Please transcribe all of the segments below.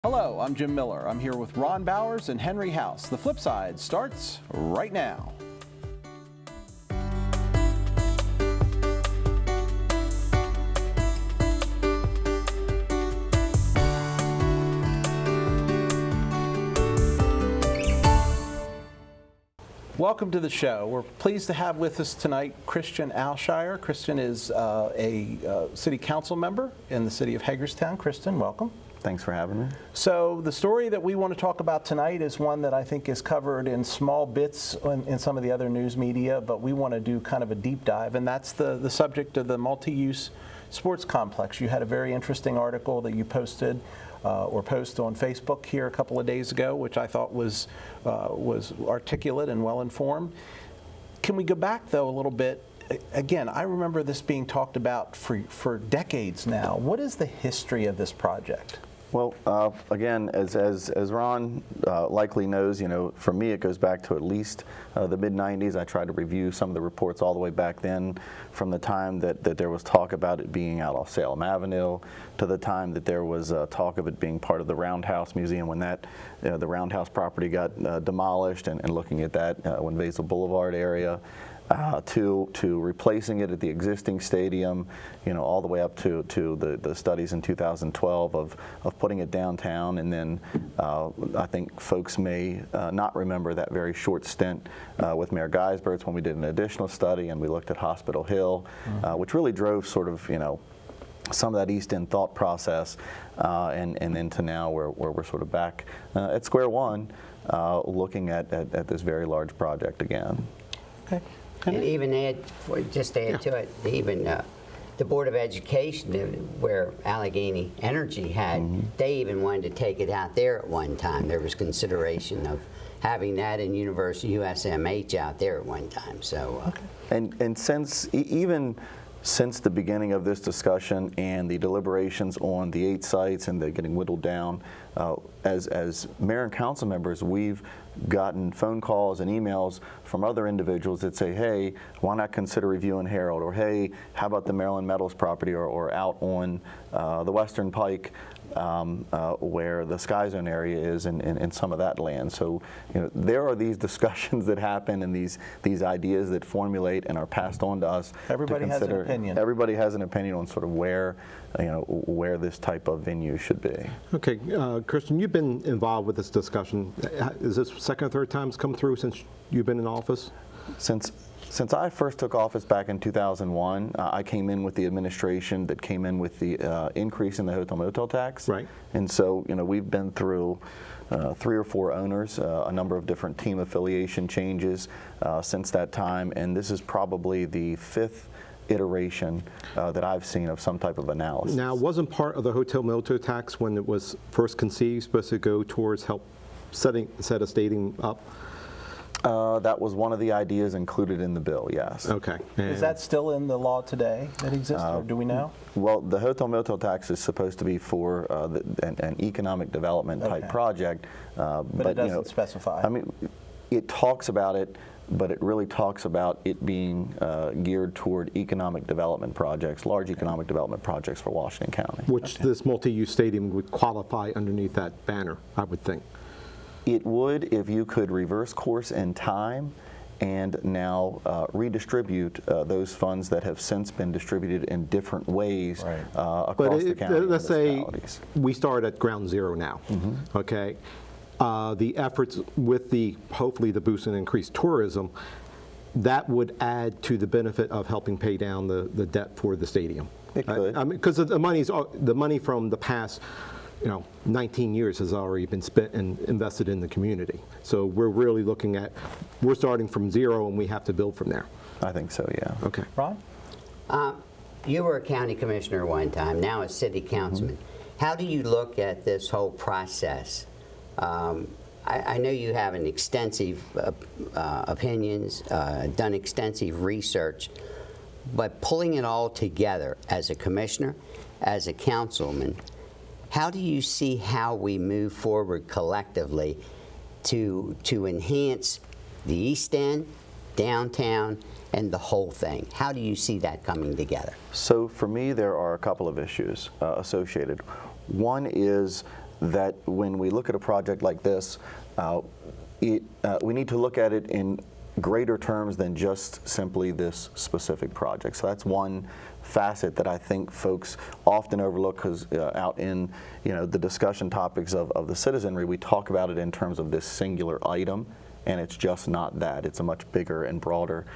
Hello, I'm Jim Miller. I'm here with Ron Bowers and Henry House. The Flip Side starts right now. Welcome to the show. We're pleased to have with us tonight Christian Alshire. Christian is a city council member in the city of Hagerstown. Christian, welcome. Thanks for having me. So the story that we want to talk about tonight is one that I think is covered in small bits in some of the other news media, but we want to do kind of a deep dive, and that's the subject of the multi-use sports complex. You had a very interesting article that you posted post on Facebook here a couple of days ago, which I thought was articulate and well-informed. Can we go back, though, a little bit? Again, I remember this being talked about for decades now. What is the history of this project? Well, again, as Ron likely knows, for me it goes back to at least the mid-90s. I tried to review some of the reports all the way back then, from the time that there was talk about it being out off Salem Avenue, to the time that there was talk of it being part of the Roundhouse Museum when the Roundhouse property got demolished, and looking at that when Vasel Boulevard area. To replacing it at the existing stadium, all the way up to the studies in 2012 of putting it downtown, and then I think folks may not remember that very short stint with Mayor Geisberts when we did an additional study and we looked at Hospital Hill, which really drove sort of some of that East End thought process, and then to now where we're sort of back at square one, looking at this very large project again. Okay. And even just to add to it, even the Board of Education, where Allegheny Energy had, they even wanted to take it out there at one time. There was consideration of having that in University USMH out there at one time. So, and since the beginning of this discussion and the deliberations on the 8 sites and they're getting whittled down, as mayor and council members, we've gotten phone calls and emails from other individuals that say, hey, why not consider reviewing Herald? Or hey, how about the Maryland Metals property, or out on the Western Pike, where the Sky Zone area is, and some of that land. So there are these discussions that happen, and these ideas that formulate and are passed on to us. Everybody has an opinion. Everybody has an opinion on sort of where this type of venue should be. Okay, Christian, you've been involved with this discussion. Is this second or third time it's come through since you've been in office? Since I first took office back in 2001, I came in with the administration that came in with the increase in the hotel motel tax. Right. And so, we've been through 3 or 4 owners, a number of different team affiliation changes since that time, and this is probably the 5th iteration that I've seen of some type of analysis. Now, wasn't part of the hotel motel tax, when it was first conceived, supposed to go towards help set a stadium up? That was one of the ideas included in the bill, yes. Okay. Is that still in the law today that exists, or do we know? Well, the hotel motel tax is supposed to be for an economic development type project. But it doesn't specify. I mean, it talks about it, but it really talks about it being geared toward economic development projects, large economic development projects for Washington County. Which this multi-use stadium would qualify underneath that banner, I would think. It would, if you could reverse course in time and now redistribute those funds that have since been distributed in different ways across the county. Let's say we start at ground zero now, okay? The efforts with hopefully the boost and increased tourism, that would add to the benefit of helping pay down the debt for the stadium. It could. Because the money from the past 19 years has already been spent and invested in the community. So we're really looking at, we're starting from zero and we have to build from there. I think so, yeah. Okay. Ron? You were a county commissioner one time, now a city councilman. How do you look at this whole process? I know you have an extensive opinions, done extensive research, but pulling it all together as a commissioner, as a councilman, how do you see how we move forward collectively to enhance the East End, downtown, and the whole thing? How do you see that coming together? So for me, there are a couple of issues associated. One is that when we look at a project like this, we need to look at it in greater terms than just simply this specific project. So that's one facet that I think folks often overlook, because out in the discussion topics of the citizenry, we talk about it in terms of this singular item, and it's just not that. It's a much bigger and broader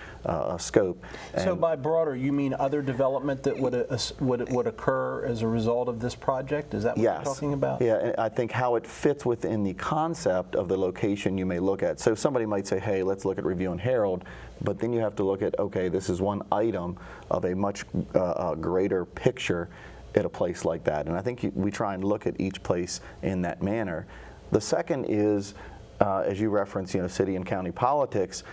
scope. So And by broader, you mean other development that would occur as a result of this project? Is that what yes. you're talking about? Yeah, and I think how it fits within the concept of the location you may look at. So somebody might say, hey, let's look at Review and Herald, but then you have to look at, okay, this is one item of a much greater picture at a place like that. And I think we try and look at each place in that manner. The second is, as you reference, city and county politics,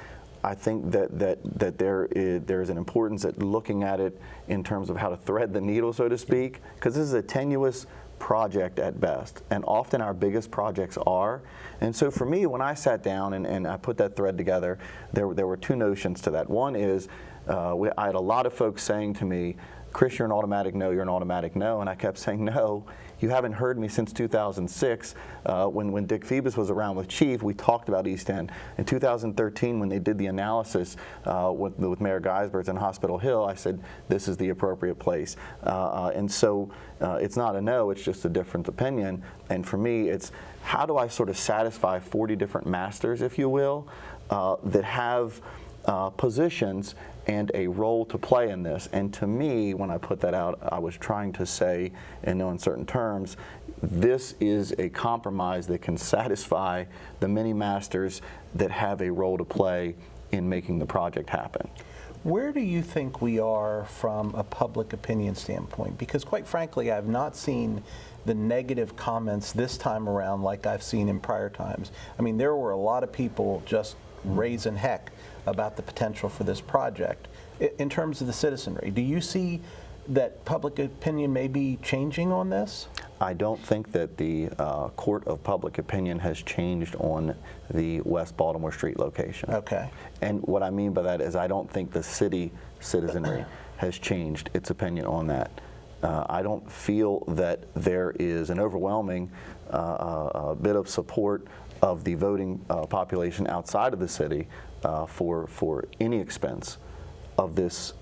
I think that there is an importance at looking at it in terms of how to thread the needle, so to speak, because this is a tenuous project at best, and often our biggest projects are. And so for me, when I sat down and I put that thread together, there were two notions to that. One is I had a lot of folks saying to me, Chris, you're an automatic no, you're an automatic no, and I kept saying no. You haven't heard me since 2006. When Dick Phoebus was around with Chief, we talked about East End. In 2013, when they did the analysis with Mayor Geisberts in Hospital Hill, I said, this is the appropriate place. And so it's not a no, it's just a different opinion. And for me, it's how do I sort of satisfy 40 different masters, if you will, that have positions and a role to play in this. And to me, when I put that out, I was trying to say, in no uncertain terms, this is a compromise that can satisfy the many masters that have a role to play in making the project happen. Where do you think we are from a public opinion standpoint? Because quite frankly, I've not seen the negative comments this time around like I've seen in prior times. I mean, there were a lot of people just raising heck about the potential for this project. In terms of the citizenry, do you see that public opinion may be changing on this? I don't think that the court of public opinion has changed on the West Baltimore Street location. Okay. And what I mean by that is I don't think the city citizenry has changed its opinion on that. I don't feel that there is an overwhelming bit of support of the voting population outside of the city for any expense of this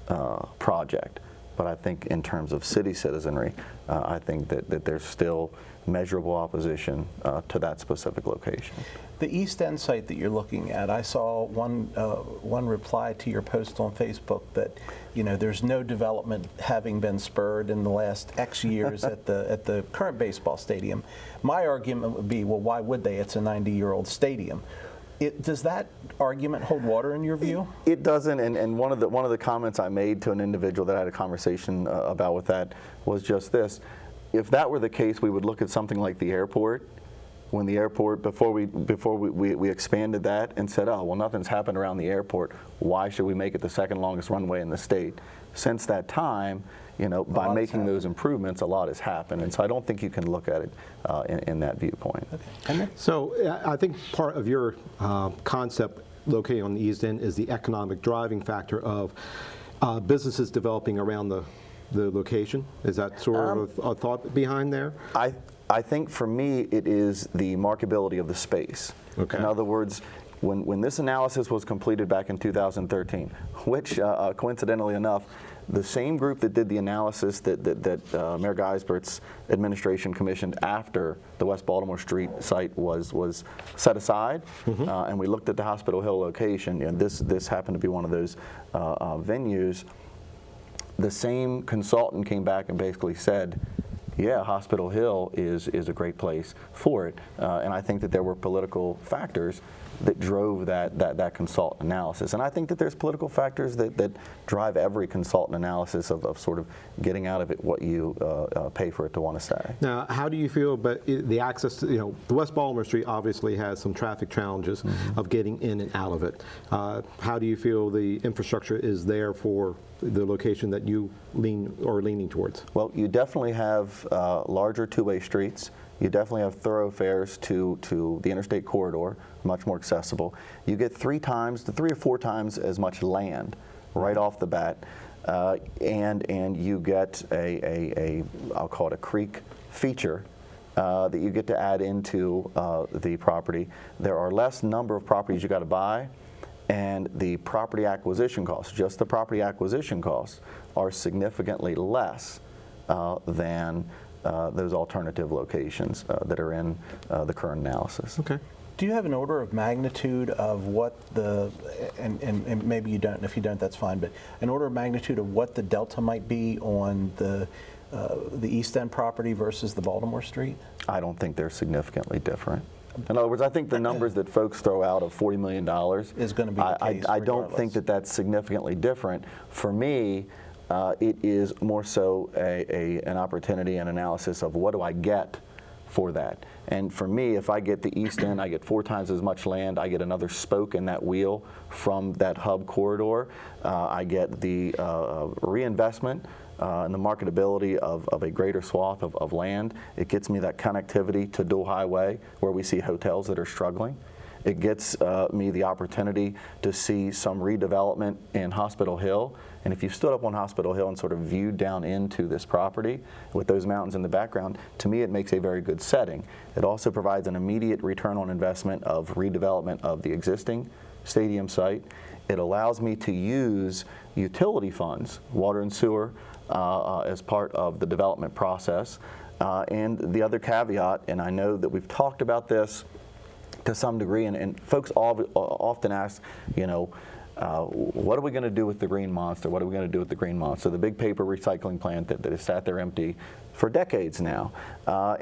project. But I think in terms of city citizenry, I think that there's still measurable opposition to that specific location. The East End site that you're looking at, I saw one reply to your post on Facebook that there's no development having been spurred in the last X years at the current baseball stadium. My argument would be, well, why would they? It's a 90-year-old stadium. Does that argument hold water in your view? It doesn't, and one of the comments I made to an individual that I had a conversation about with that was just this. If that were the case, we would look at something like the airport. When the airport, before we expanded that and said, oh, well, nothing's happened around the airport, why should we make it the second longest runway in the state? Since that time, by making those improvements, a lot has happened. And so I don't think you can look at it in that viewpoint. Okay. So I think part of your concept located on the East End is the economic driving factor of businesses developing around the location. Is that sort of a thought behind there? I think for me, it is the marketability of the space. Okay. In other words, when this analysis was completed back in 2013, which coincidentally enough, the same group that did the analysis that Mayor Geisbert's administration commissioned after the West Baltimore Street site was set aside, and we looked at the Hospital Hill location, and this happened to be one of those venues. The same consultant came back and basically said, yeah, Hospital Hill is a great place for it. And I think that there were political factors that drove that consultant analysis. And I think that there's political factors that drive every consultant analysis of sort of getting out of it what you pay for it to want to say. Now, how do you feel about the access to, the West Baltimore Street obviously has some traffic challenges of getting in and out of it. How do you feel the infrastructure is there for the location that you are leaning towards? Well, you definitely have larger two-way streets. You definitely have thoroughfares to the interstate corridor, much more accessible. You get 3 or 4 times as much land right off the bat, and you get I'll call it a creek feature that you get to add into the property. There are less number of properties you got to buy, and the property acquisition costs, just the property acquisition costs, are significantly less than those alternative locations that are in the current analysis. Okay. Do you have an order of magnitude of what the, and maybe you don't, if you don't, that's fine, but an order of magnitude of what the delta might be on the East End property versus the Baltimore Street? I don't think they're significantly different. In other words, I think the numbers that folks throw out of $40 million is going to be the case I don't regardless. think that that's significantly different. For me, it is more so an opportunity and analysis of what do I get for that. And for me, if I get the East End, I get 4 times as much land. I get another spoke in that wheel from that hub corridor. I get the reinvestment and the marketability of a greater swath of land. It gets me that connectivity to dual highway where we see hotels that are struggling. It gets me the opportunity to see some redevelopment in Hospital Hill. And if you stood up on Hospital Hill and sort of viewed down into this property with those mountains in the background, to me it makes a very good setting. It also provides an immediate return on investment of redevelopment of the existing stadium site. It allows me to use utility funds, water and sewer, as part of the development process. And the other caveat, and I know that we've talked about this to some degree, and folks often ask, you know, what are we going to do with the Green Monster? What are we going to do with the Green Monster? The big paper recycling plant that has sat there empty for decades now.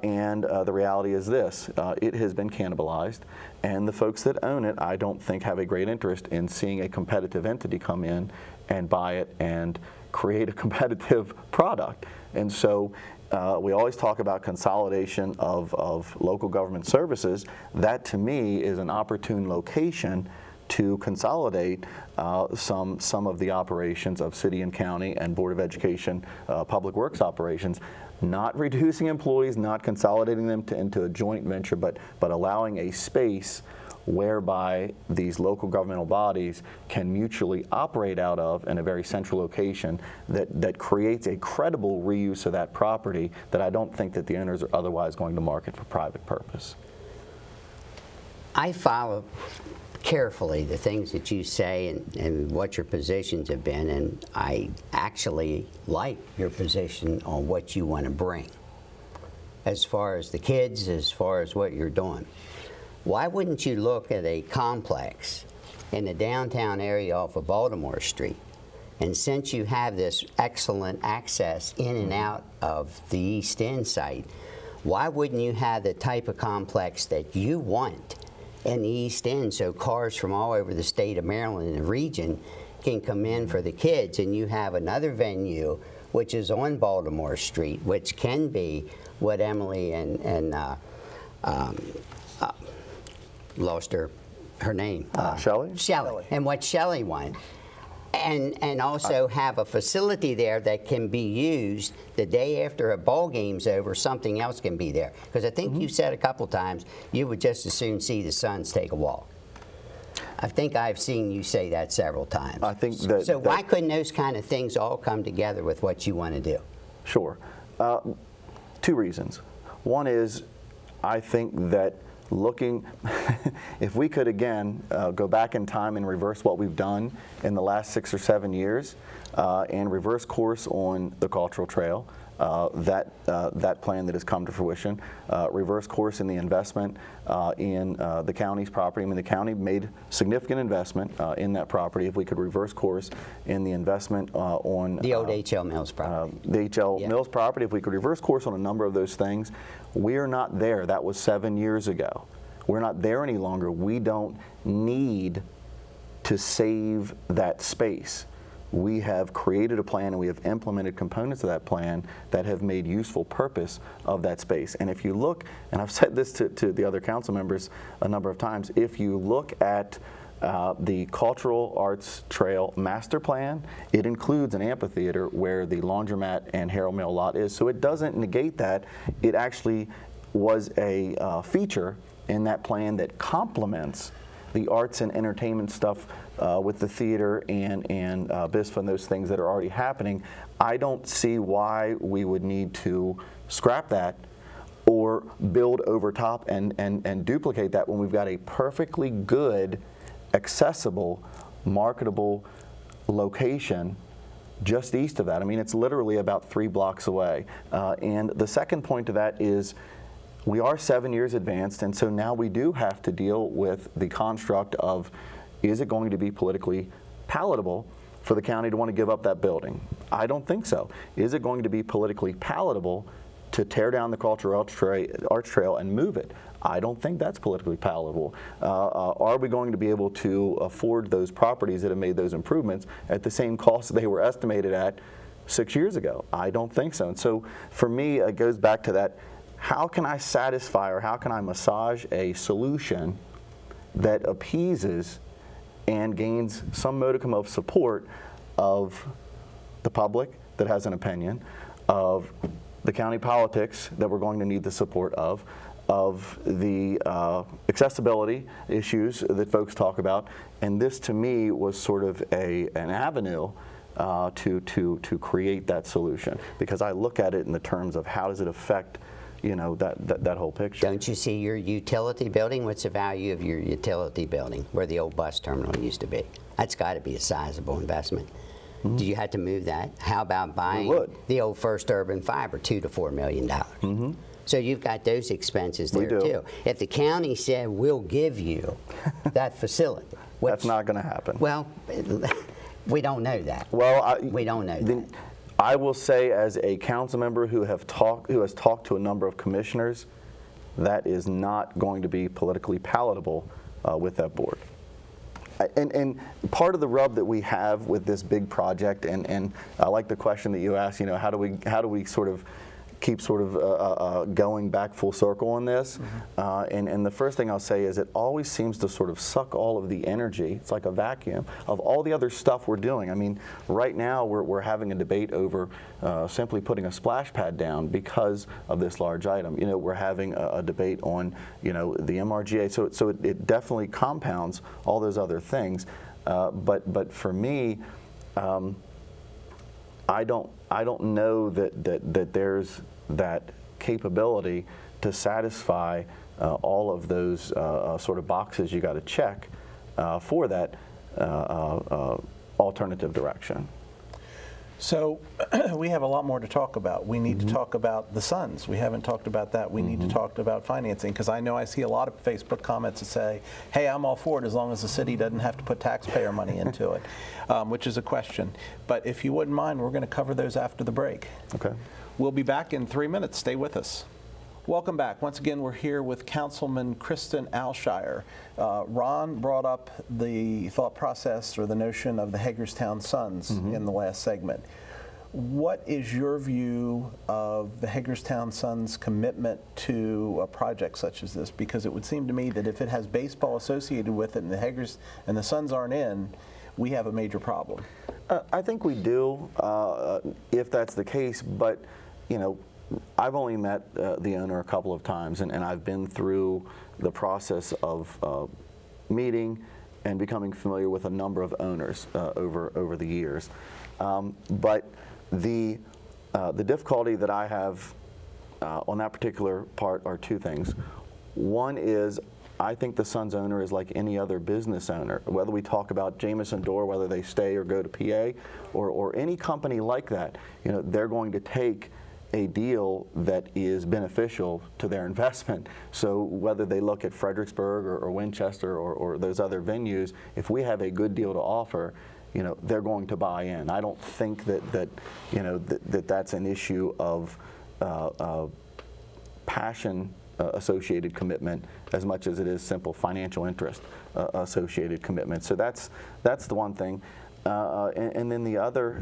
And the reality is this, it has been cannibalized, and the folks that own it, I don't think, have a great interest in seeing a competitive entity come in and buy it and create a competitive product. And so we always talk about consolidation of local government services. That, to me, is an opportune location to consolidate some of the operations of city and county and Board of Education public works operations, not reducing employees, not consolidating them into a joint venture, but allowing a space whereby these local governmental bodies can mutually operate out of in a very central location that creates a credible reuse of that property that I don't think that the owners are otherwise going to market for private purpose. I follow carefully the things that you say and what your positions have been, and I actually like your position on what you want to bring as far as the kids, as far as what you're doing. Why wouldn't you look at a complex in the downtown area off of Baltimore Street? And since you have this excellent access in and out of the East End site, why wouldn't you have the type of complex that you want in the East End, so cars from all over the state of Maryland and the region can come in for the kids, and you have another venue which is on Baltimore Street, which can be what Emily and lost her name. Shelley? Shelley. And what Shelley wanted. And also have a facility there that can be used the day after a ball game's over, something else can be there. Because I think you've said a couple times you would just as soon see the Suns take a walk. I think I've seen you say that several times. I think that. So why couldn't those kind of things all come together with what you want to do? Sure. 2 reasons. One is, I think that looking, if we could again go back in time and reverse what we've done in the last 6 or 7 years and reverse course on the cultural trail, that plan that has come to fruition, reverse course in the investment in the county's property. I mean, the county made significant investment in that property. If we could reverse course in the investment on The old H.L. Mills property. the H.L. Mills property, if we could reverse course on a number of those things, we're not there. That was 7 years ago. We're not there any longer. We don't need to save that space. We have created a plan and we have implemented components of that plan that have made useful purpose of that space. And if you look, and I've said this to the other council members a number of times, if you look at the Cultural Arts Trail Master Plan, it includes an amphitheater where the laundromat and Harold Mill lot is. So it doesn't negate that. It actually was a feature in that plan that complements the arts and entertainment stuff with the theater and BISFA and those things that are already happening. I don't see why we would need to scrap that or build over top and duplicate that when we've got a perfectly good, accessible, marketable location just east of that. I mean, it's literally about 3 blocks away. And the second point to that is we are 7 years advanced, and so now we do have to deal with the construct of, is it going to be politically palatable for the county to want to give up that building? I don't think so. Is it going to be politically palatable to tear down the cultural arts trail and move it? I don't think that's politically palatable. Are we going to be able to afford those properties that have made those improvements at the same cost they were estimated at 6 years ago? I don't think so. And so for me, it goes back to that, how can I satisfy or how can I massage a solution that appeases and gains some modicum of support of the public that has an opinion, of the county politics that we're going to need the support of the accessibility issues that folks talk about. And this, to me, was sort of an avenue to create that solution, because I look at it in the terms of how does it affect, you know, that whole picture. Don't you see your utility building? What's the value of your utility building where the old bus terminal used to be? That's got to be a sizable investment. Do you have to move that? How about buying the old First Urban Fiber, $2 to $4 million? So you've got those expenses there too. If the county said, we'll give you that facility. That's not going to happen. Well, we don't know that. Well, we don't know that. I will say, as a council member who has talked to a number of commissioners, that is not going to be politically palatable with that board. And part of the rub that we have with this big project, and I like the question that you asked, you know, how do we sort of keep going back full circle on this? And the first thing I'll say is it always seems to sort of suck all of the energy, it's like a vacuum, of all the other stuff we're doing. I mean, right now we're having a debate over simply putting a splash pad down because of this large item. You know, we're having a debate on, you know, the MRGA, so it definitely compounds all those other things. But for me, I don't know that there's that capability to satisfy all of those sort of boxes you got to check for that alternative direction. So we have a lot more to talk about. We need to talk about the Suns. We haven't talked about that. We need to talk about financing, because I know I see a lot of Facebook comments that say, hey, I'm all for it as long as the city doesn't have to put taxpayer money into it, which is a question. But if you wouldn't mind, we're going to cover those after the break. Okay. We'll be back in 3 minutes. Stay with us. Welcome back. Once again, we're here with Councilman Kristen Alshire. Ron brought up the thought process or the notion of the Hagerstown Suns in the last segment. What is your view of the Hagerstown Suns' commitment to a project such as this? Because it would seem to me that if it has baseball associated with it and the Suns aren't in, we have a major problem. I think we do, if that's the case, but, you know, I've only met the owner a couple of times, and I've been through the process of meeting and becoming familiar with a number of owners over the years. But the difficulty that I have on that particular part are two things. One is, I think the Suns owner is like any other business owner, whether we talk about Jameson Door, whether they stay or go to PA, or any company like that. You know, they're going to take a deal that is beneficial to their investment. So whether they look at Fredericksburg or Winchester or those other venues, if we have a good deal to offer, you know, they're going to buy in. I don't think that you know, that's an issue of passion associated commitment as much as it is simple financial interest associated commitment. So that's the one thing. And then the other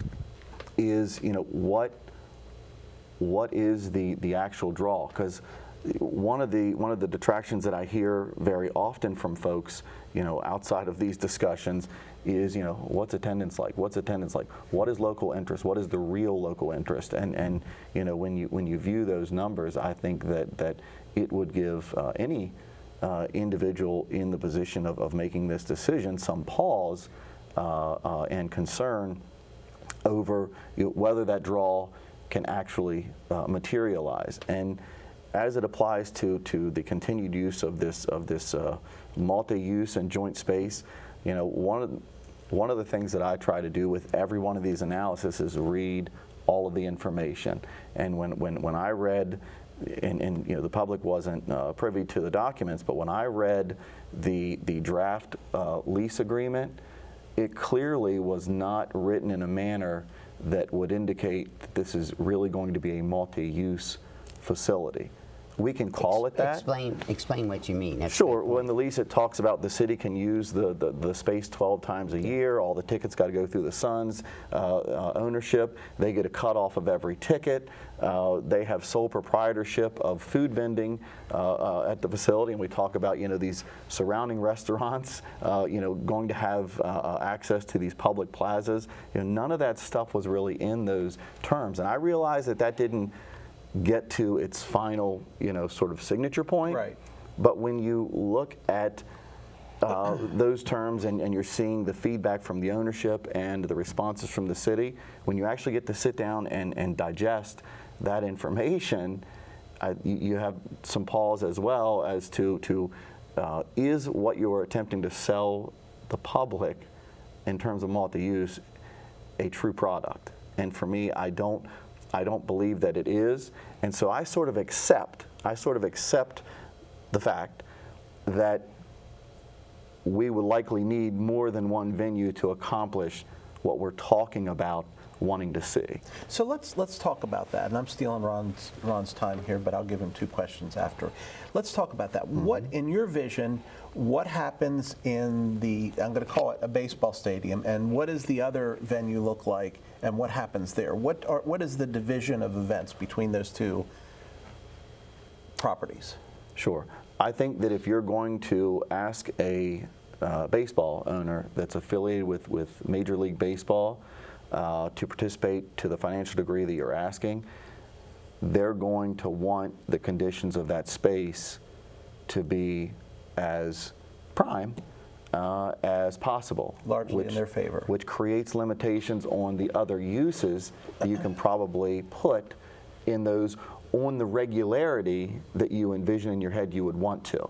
is, you know, what is the actual draw? Because one of the detractions that I hear very often from folks, you know, outside of these discussions is, you know, what's attendance like? What's attendance like? What is local interest? What is the real local interest? And you know, when you view those numbers, I think that it would give any individual in the position of making this decision some pause and concern over, you know, whether that draw can actually materialize. And as it applies to the continued use of this multi-use and joint space, you know, one of the things that I try to do with every one of these analysis is read all of the information. And when I read, and you know, the public wasn't privy to the documents, but when I read the draft lease agreement, it clearly was not written in a manner that would indicate that this is really going to be a multi-use facility. We can call it that. Explain what you mean. That's Sure. When the lease, it talks about the city can use the space 12 times a year. All the tickets got to go through the Sun's ownership. They get a cut off of every ticket. They have sole proprietorship of food vending at the facility, and we talk about, you know, these surrounding restaurants, you know, going to have access to these public plazas. You know, none of that stuff was really in those terms, and I realized that that didn't get to its final, you know, sort of signature point. Right. But when you look at those terms and you're seeing the feedback from the ownership and the responses from the city, when you actually get to sit down and digest that information, you have some pause as well as to is what you're attempting to sell the public in terms of multi-use a true product? And for me, I don't believe that it is, and so I sort of accept the fact that we would likely need more than one venue to accomplish what we're talking about wanting to see. So let's talk about that. And I'm stealing Ron's time here, but I'll give him 2 questions after. Let's talk about that. What, in your vision, what happens in the, I'm going to call it a baseball stadium, and what does the other venue look like, and what happens there? What is the division of events between those 2 properties? Sure. I think that if you're going to ask a baseball owner that's affiliated with Major League Baseball to participate to the financial degree that you're asking, they're going to want the conditions of that space to be as prime as possible. Largely in their favor. Which creates limitations on the other uses that you can probably put in those on the regularity that you envision in your head you would want to.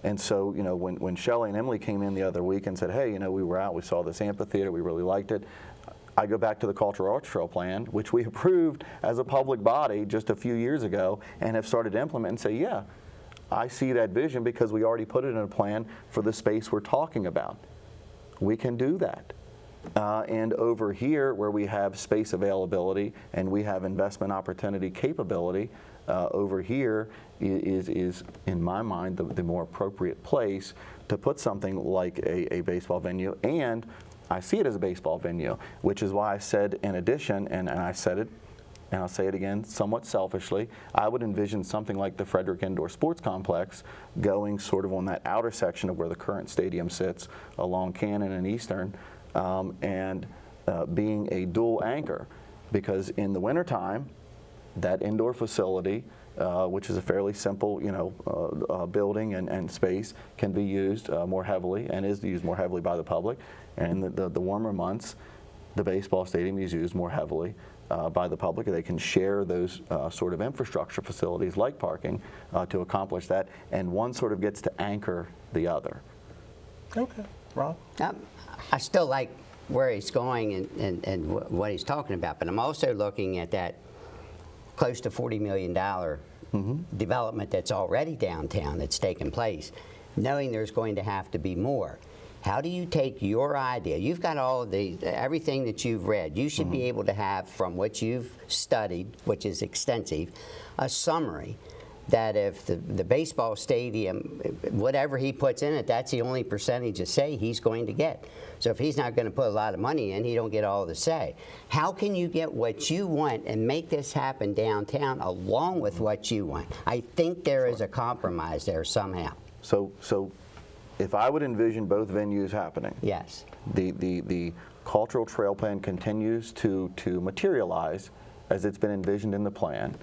And so, you know, when Shelley and Emily came in the other week and said, hey, you know, we were out, we saw this amphitheater, we really liked it, I go back to the Cultural Arts Trail Plan, which we approved as a public body just a few years ago and have started to implement, and say, yeah, I see that vision because we already put it in a plan for the space we're talking about. We can do that. And over here, where we have space availability and we have investment opportunity capability, over here is in my mind, the more appropriate place to put something like a baseball venue. And I see it as a baseball venue, which is why I said, in addition, and I said it, and I'll say it again somewhat selfishly, I would envision something like the Frederick Indoor Sports Complex going sort of on that outer section of where the current stadium sits along Cannon and Eastern, and being a dual anchor, because in the wintertime, that indoor facility, which is a fairly simple, you know, building and space, can be used more heavily and is used more heavily by the public. And the warmer months, the baseball stadium is used more heavily by the public. They can share those sort of infrastructure facilities like parking to accomplish that, and one sort of gets to anchor the other. Okay. Ron? I still like where he's going and what he's talking about, but I'm also looking at that close to $40 million development that's already downtown that's taken place, knowing there's going to have to be more. How do you take your idea? You've got all of everything that you've read. You should be able to have, from what you've studied, which is extensive, a summary that if the baseball stadium, whatever he puts in it, that's the only percentage of say he's going to get. So if he's not going to put a lot of money in, he don't get all the say. How can you get what you want and make this happen downtown along with what you want? I think there is a compromise there somehow. So if I would envision both venues happening, yes, the cultural trail plan continues to materialize as it's been envisioned in the plan.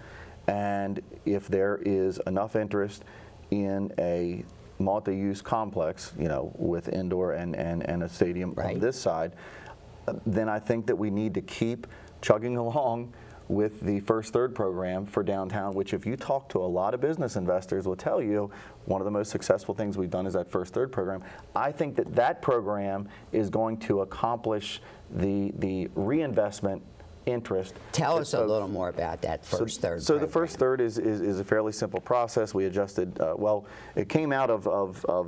And if there is enough interest in a multi-use complex, you know, with indoor and a stadium on this side, then I think that we need to keep chugging along with the First Third program for downtown, which if you talk to a lot of business investors will tell you one of the most successful things we've done is that First Third program. I think that that program is going to accomplish the reinvestment interest. Tell us a little more about that First Third So program. the First Third is a fairly simple process. We adjusted, well, it came out of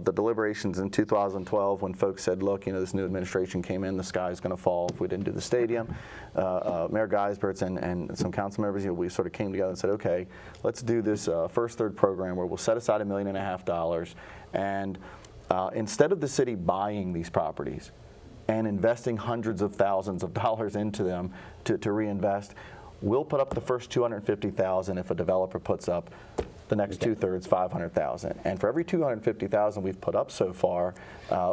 the deliberations in 2012 when folks said, look, you know, this new administration came in, the sky's going to fall if we didn't do the stadium. Mayor Geisberts and some council members, you know, we sort of came together and said, okay, let's do this First Third program where we'll set aside $1.5 million, and instead of the city buying these properties and investing hundreds of thousands of dollars into them to reinvest, we'll put up the first $250,000 if a developer puts up the next two-thirds, $500,000. And for every $250,000 we've put up so far,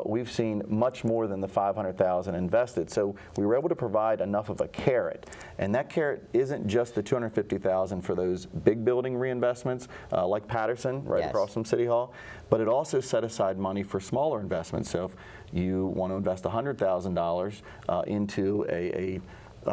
we've seen much more than the $500,000 invested. So we were able to provide enough of a carrot. And that carrot isn't just the $250,000 for those big building reinvestments like Patterson right across from City Hall, but it also set aside money for smaller investments. So if you want to invest $100,000 into a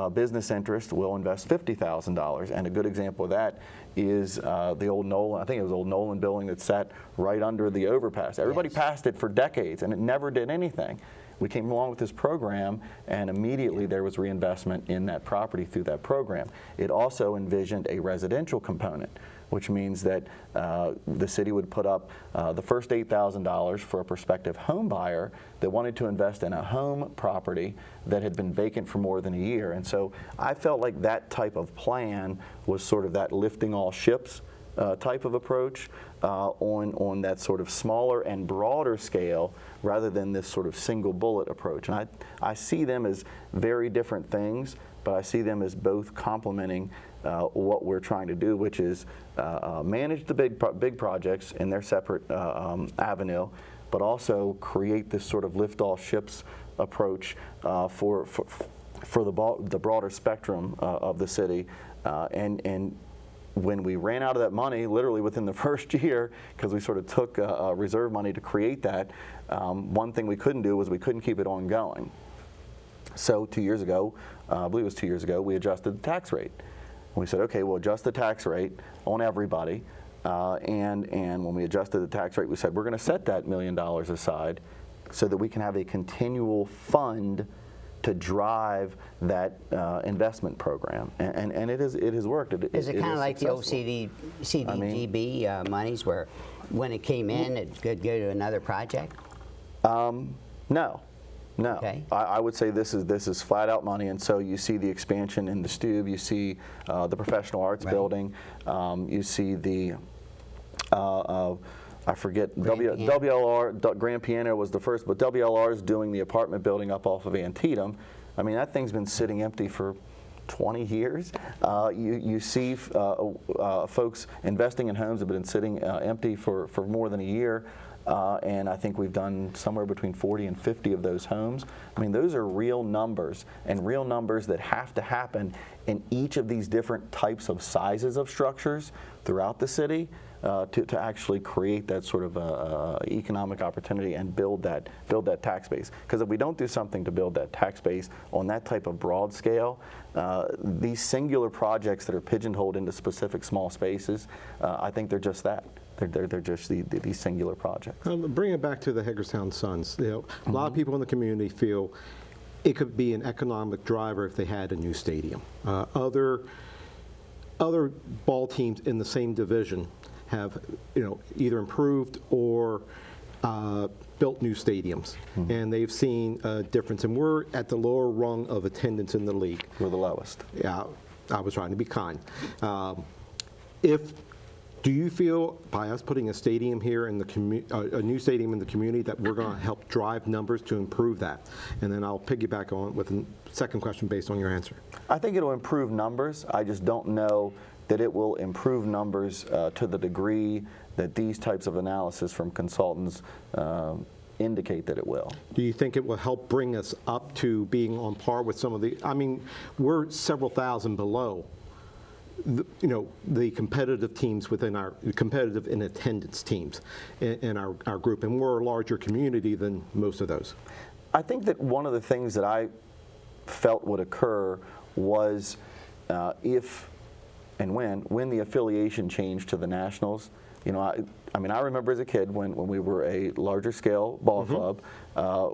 business interest, will invest $50,000. And a good example of that is the old Nolan, I think it was old Nolan building that sat right under the overpass. Everybody passed it for decades and it never did anything. We came along with this program and immediately there was reinvestment in that property through that program. It also envisioned a residential component, which means that the city would put up the first $8,000 for a prospective home buyer that wanted to invest in a home property that had been vacant for more than a year. And so I felt like that type of plan was sort of that lifting all ships type of approach on that sort of smaller and broader scale rather than this sort of single bullet approach. And I see them as very different things, but I see them as both complementing what we're trying to do, which is manage the big projects in their separate avenue, but also create this sort of lift all ships approach for the broader spectrum of the city. And when we ran out of that money, literally within the first year, because we sort of took reserve money to create that, one thing we couldn't do was we couldn't keep it ongoing. So 2 years ago, I believe it was 2 years ago, we adjusted the tax rate. We said, okay, we'll adjust the tax rate on everybody. And when we adjusted the tax rate, we said, we're going to set that $1 million aside so that we can have a continual fund to drive that investment program. And it has worked. Is it kind of like successful. the old CDGB monies where when it came in, it could go to another project? No. Okay. I would say this is flat out money, and so you see the expansion in the Stube, you see the professional arts building, you see the I forget, WLR, Grand Piano was the first, but WLR is doing the apartment building up off of Antietam. I mean, that thing's been sitting empty for 20 years. You see folks investing in homes that have been sitting empty for more than a year. And I think we've done somewhere between 40 and 50 of those homes. I mean, those are real numbers, and real numbers that have to happen in each of these different types of sizes of structures throughout the city to actually create that sort of economic opportunity and build that tax base. Because if we don't do something to build that tax base on that type of broad scale, these singular projects that are pigeonholed into specific small spaces, I think they're just that. They're just these singular projects. Bring it back to the Hagerstown Suns. You know, a lot of people in the community feel it could be an economic driver if they had a new stadium. Other ball teams in the same division have, either improved or built new stadiums, and they've seen a difference. And we're at the lower rung of attendance in the league. We're the lowest. Yeah, I was trying to be kind. Do you feel by us putting a stadium here in the a new stadium in the community that we're going to help drive numbers to improve that? And then I'll piggyback on with a second question based on your answer. I think it'll improve numbers. I just don't know that it will improve numbers to the degree that these types of analysis from consultants indicate that it will. Do you think it will help bring us up to being on par with some of the, I mean, we're several thousand below the competitive teams within our competitive in attendance teams in our group, and we're a larger community than most of those. I think that one of the things that I felt would occur was if and when the affiliation changed to the Nationals, you know, I mean, I remember as a kid when we were a larger scale ball club,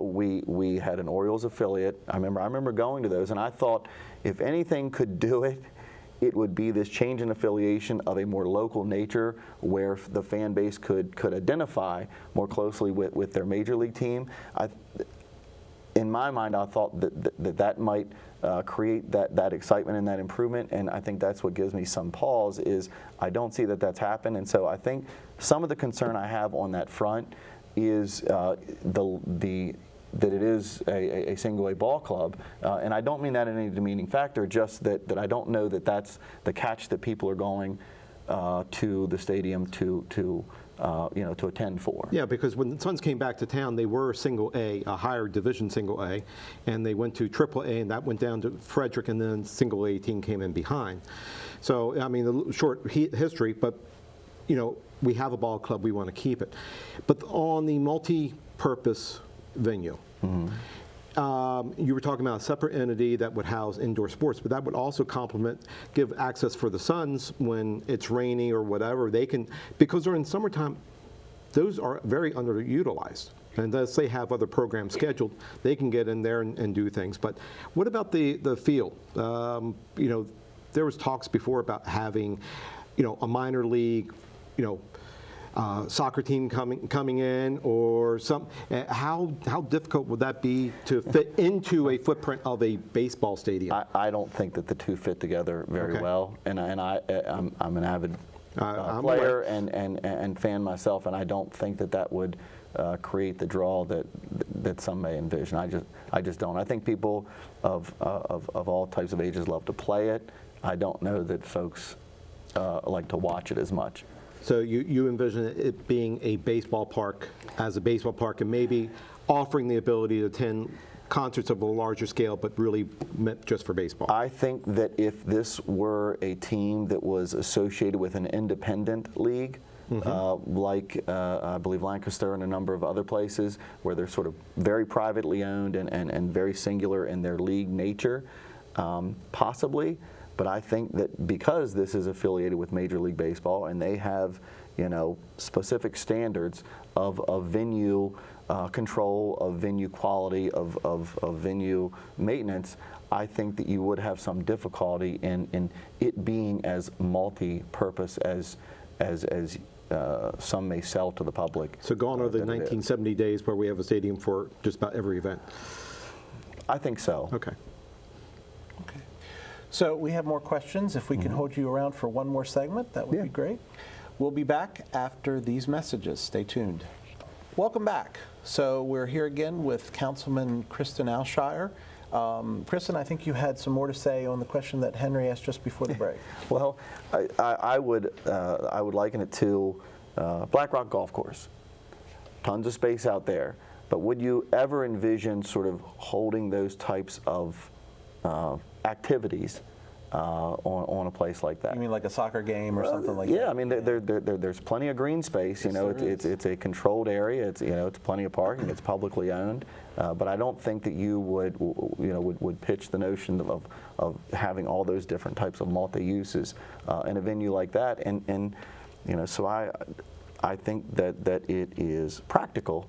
we had an Orioles affiliate. I remember going to those, and I thought if anything could do it, it would be this change in affiliation of a more local nature where the fan base could identify more closely with their major league team. In my mind, I thought that might create that excitement and that improvement, and I think that's what gives me some pause, is I don't see that that's happened. And so I think some of the concern I have on that front is that it is a single A ball club, and I don't mean that in any demeaning factor, just that I don't know that that's the catch that people are going to the stadium to attend for. Yeah, because when the Suns came back to town, they were single A, a higher division single A, and they went to triple A, and that went down to Frederick, and then single A team came in behind. So, I mean, the short history, but, you know, we have a ball club, we want to keep it. But on the multi-purpose venue, you were talking about a separate entity that would house indoor sports, but that would also give access for the Suns when it's rainy or whatever. They can, because they're in summertime, those are very underutilized. And as they have other programs scheduled, they can get in there and do things. But what about the field? You know, there was talks before about having, you know, a minor league, you know, soccer team coming in, or some. How difficult would that be to fit into a footprint of a baseball stadium? I don't think that the two fit together very well, and I'm an avid player and fan myself, and I don't think that would create the draw that some may envision. I just don't. I think people of all types of ages love to play it. I don't know that folks like to watch it as much. So you envision it being a baseball park, as a baseball park, and maybe offering the ability to attend concerts of a larger scale, but really meant just for baseball. I think that if this were a team that was associated with an independent league, like I believe Lancaster and a number of other places where they're sort of very privately owned and very singular in their league nature, possibly. But I think that because this is affiliated with Major League Baseball and they have, you know, specific standards of venue control, of venue quality, of venue maintenance, I think that you would have some difficulty in it being as multi-purpose as some may sell to the public. So gone are the 1970 days where we have a stadium for just about every event. I think so. Okay. So we have more questions. If we can hold you around for one more segment, that would be great. We'll be back after these messages. Stay tuned. Welcome back. So we're here again with Councilman Kristen Alshire. Kristen, I think you had some more to say on the question that Henry asked just before the break. Well, I would liken it to Black Rock Golf Course. Tons of space out there, but would you ever envision sort of holding those types of activities on a place like that? You mean like a soccer game or something like that? Yeah, I mean there's plenty of green space. You know, it's a controlled area. It's it's plenty of parking. It's publicly owned. But I don't think that you would pitch the notion of having all those different types of multi-uses in a venue like that. And so I think that it is practical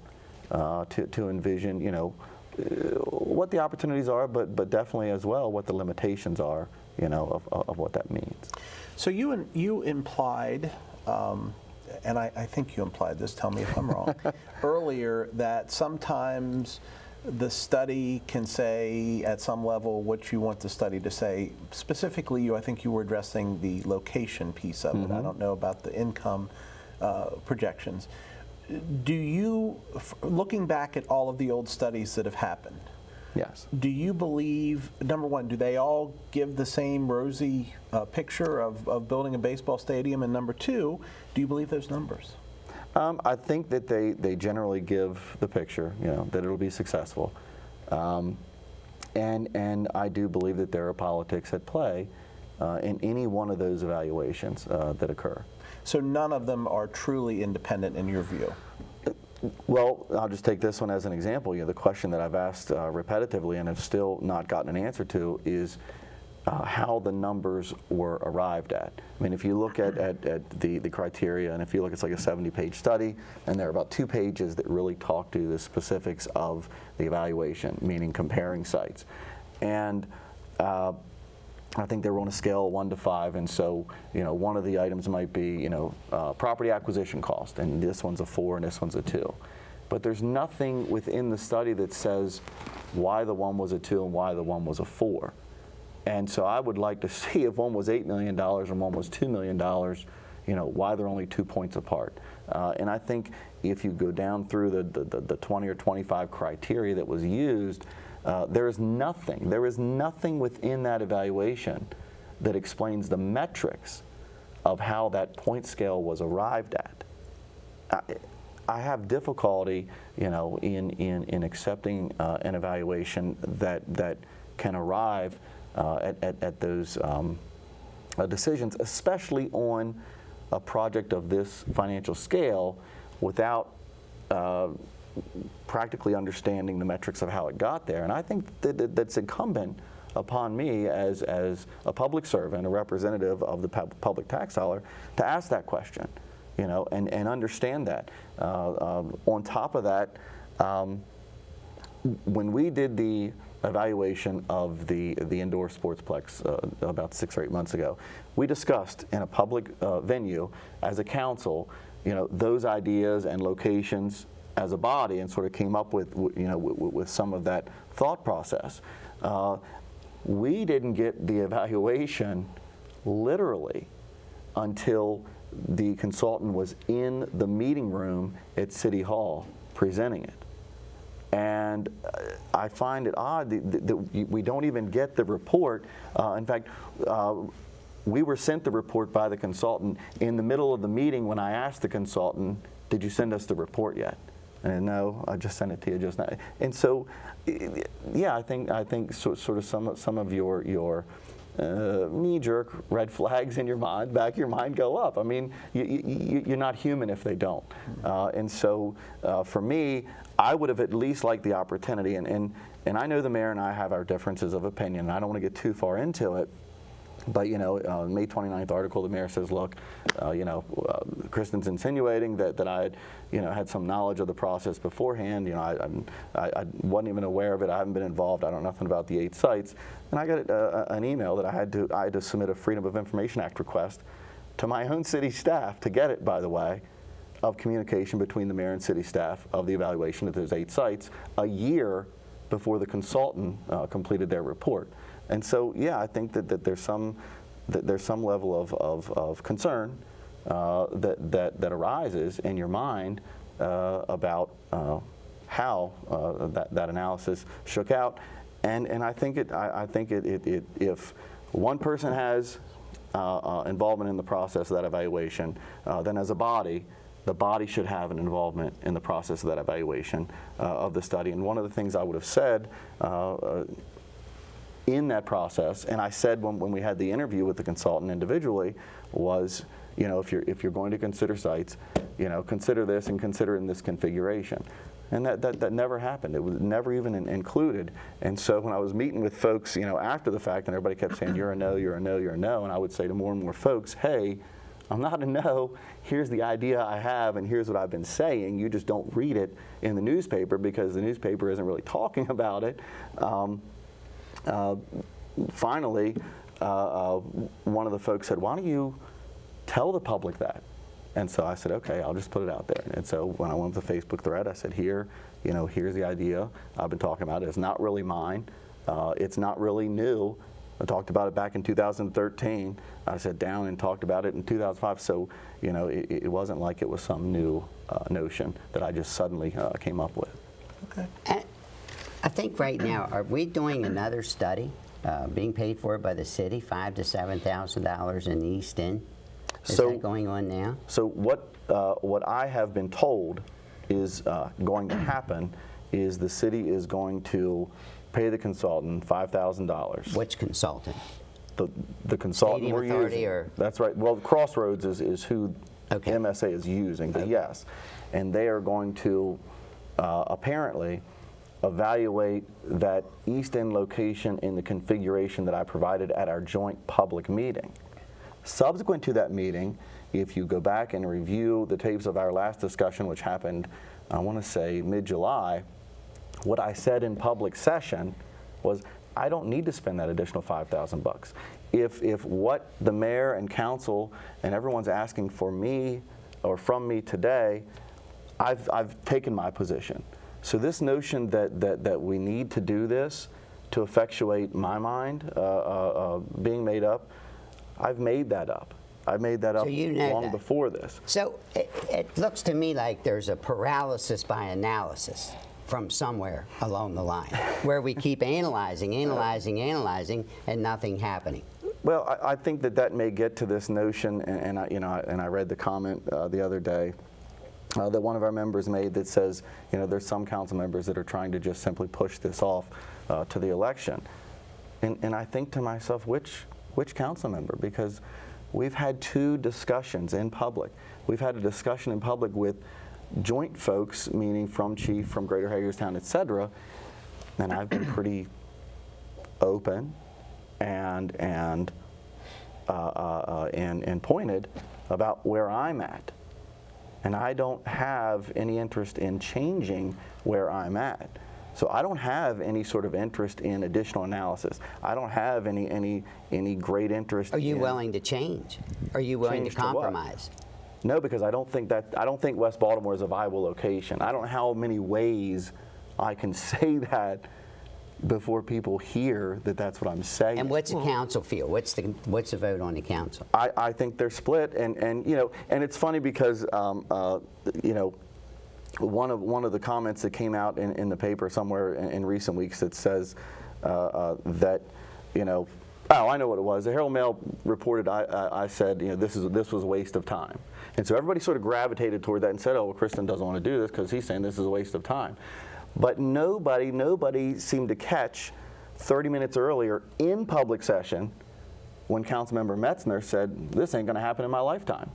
to envision what the opportunities are, but definitely as well what the limitations are, of what that means. So you implied, and I think you implied this, tell me if I'm wrong, earlier that sometimes the study can say at some level what you want the study to say. Specifically, I think you were addressing the location piece of it. I don't know about the income projections. Do you, looking back at all of the old studies that have happened, Yes. do you believe, number one, do they all give the same rosy picture of building a baseball stadium? And number two, do you believe those numbers? I think that they generally give the picture, that it'll be successful. And I do believe that there are politics at play in any one of those evaluations that occur. So none of them are truly independent in your view? Well, I'll just take this one as an example. The question that I've asked repetitively and have still not gotten an answer to is, how the numbers were arrived at. I mean, if you look at the criteria, and if you look, it's like a 70-page study, and there are about 2 pages that really talk to the specifics of the evaluation, meaning comparing sites. And I think they were on a scale of 1 to 5, and so, you know, one of the items might be, you know, property acquisition cost, and this one's a 4 and this one's a 2. But there's nothing within the study that says why the one was a 2 and why the one was a 4. And so I would like to see if one was $8 million and one was $2 million, you know, why they're only 2 points apart. And I think if you go down through the 20 or 25 criteria that was used, there is nothing within that evaluation that explains the metrics of how that point scale was arrived at. I have difficulty, you know, in accepting an evaluation that can arrive at those decisions, especially on a project of this financial scale, without practically understanding the metrics of how it got there. And I think that's incumbent upon me as a public servant, a representative of the public tax dollar, to ask that question, you know, and understand that. On top of that, when we did the evaluation of the indoor sportsplex about 6 or 8 months ago, we discussed in a public venue as a council, you know, those ideas and locations as a body, and sort of came up with, you know, with some of that thought process. We didn't get the evaluation literally until the consultant was in the meeting room at City Hall presenting it. And I find it odd that we don't even get the report. In fact, we were sent the report by the consultant in the middle of the meeting when I asked the consultant, "Did you send us the report yet?" And no, I just sent it to you just now. And so, yeah, I think sort of some of your knee-jerk red flags in your mind, back of your mind, go up. I mean, you're not human if they don't. And so, for me, I would have at least liked the opportunity, and I know the mayor and I have our differences of opinion, and I don't want to get too far into it. But, you know, May 29th article, the mayor says, look, you know, Kristen's insinuating that I had, you know, had some knowledge of the process beforehand. You know, I wasn't even aware of it. I haven't been involved. I don't know nothing about the 8 sites. And I got an email that I had to submit a Freedom of Information Act request to my own city staff to get it, by the way, of communication between the mayor and city staff of the evaluation of those 8 sites a year before the consultant completed their report. And so, yeah, I think that there's some level of concern that arises in your mind about how that analysis shook out, and I think if one person has involvement in the process of that evaluation, then as a body, the body should have an involvement in the process of that evaluation of the study. And one of the things I would have said in that process, and I said when we had the interview with the consultant individually, was, you know, if you're going to consider sites, you know, consider this and consider it in this configuration. And that never happened. It was never even included. And so when I was meeting with folks, you know, after the fact, and everybody kept saying, you're a no, you're a no, you're a no, and I would say to more and more folks, hey, I'm not a no. Here's the idea I have, and here's what I've been saying. You just don't read it in the newspaper because the newspaper isn't really talking about it. Finally, one of the folks said, why don't you tell the public that? And so I said, okay, I'll just put it out there. And so when I went to the Facebook thread, I said, here's the idea I've been talking about. It's not really mine. It's not really new. I talked about it back in 2013. I sat down and talked about it in 2005. So, you know, it wasn't like it was some new notion that I just suddenly came up with. Okay. I think right now, are we doing another study being paid for by the city, $5,000 to $7,000 in the East End? Is that going on now? So what I have been told is going to happen is the city is going to pay the consultant $5,000. Which consultant? The consultant Stadium we're Authority using. or? That's right. Well, Crossroads is who MSA is using, but yes. And they are going to apparently evaluate that east end location in the configuration that I provided at our joint public meeting. Subsequent to that meeting, if you go back and review the tapes of our last discussion, which happened, I want to say mid-July, what I said in public session was, I don't need to spend that additional $5,000. If what the mayor and council and everyone's asking for me or from me today, I've taken my position. So this notion that we need to do this to effectuate my mind being made up, I've made that up. I made that up So you know long that. before this. So it looks to me like there's a paralysis by analysis from somewhere along the line, where we keep analyzing, and nothing happening. Well, I think that may get to this notion, and I read the comment the other day that one of our members made that says, there's some council members that are trying to just simply push this off to the election. And I think to myself, which council member? Because we've had 2 discussions in public. We've had a discussion in public with joint folks, meaning from chief, from Greater Hagerstown, et cetera, and I've been pretty open and pointed about where I'm at. And I don't have any interest in changing where I'm at. So I don't have any sort of interest in additional analysis. I don't have any great interest. Are you in willing to change? Are you willing to Change to what? compromise? No, because I don't think West Baltimore is a viable location. I don't know how many ways I can say that before people hear that that's what I'm saying. And what's the council feel? What's the vote on the council? I think they're split, and it's funny because one of the comments that came out in the paper somewhere in recent weeks that says that oh, I know what it was. The Herald Mail reported I said this was a waste of time, and so everybody sort of gravitated toward that and said, oh, well, Kristen doesn't want to do this because he's saying this is a waste of time. But nobody seemed to catch 30 minutes earlier in public session when Councilmember Metzner said, this ain't going to happen in my lifetime.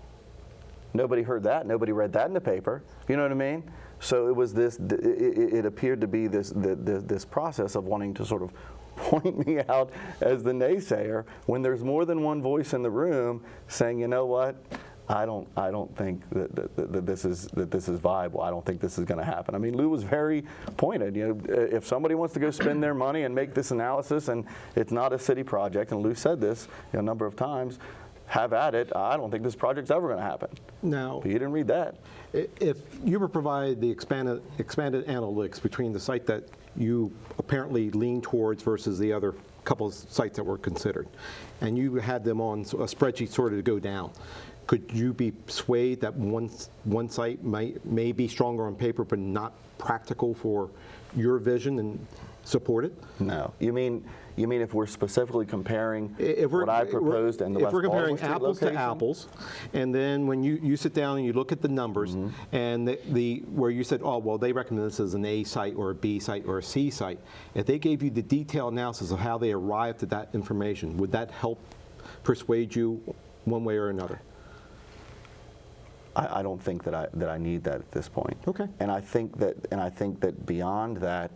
Nobody heard that. Nobody read that in the paper. You know what I mean? So it was this. It appeared to be this process of wanting to sort of point me out as the naysayer when there's more than one voice in the room saying, you know what? I don't think that this is viable. I don't think this is going to happen. I mean, Lou was very pointed. If somebody wants to go spend their money and make this analysis, and it's not a city project, and Lou said this a number of times, have at it. I don't think this project's ever going to happen. Now, But you didn't read that. if you were provided the expanded analytics between the site that you apparently lean towards versus the other couple of sites that were considered, and you had them on a spreadsheet sort of to go down, could you be swayed that one site may be stronger on paper but not practical for your vision and support it? No. You mean if we're specifically comparing If we're- what I proposed and the If West we're comparing Baltimore Street apples to location? apples, and then when you sit down and you look at the numbers, and where you said, oh, well, they recommend this as an A site or a B site or a C site, if they gave you the detailed analysis of how they arrived at that information, would that help persuade you one way or another? I don't think that I need that at this point. Okay. And I think that beyond that,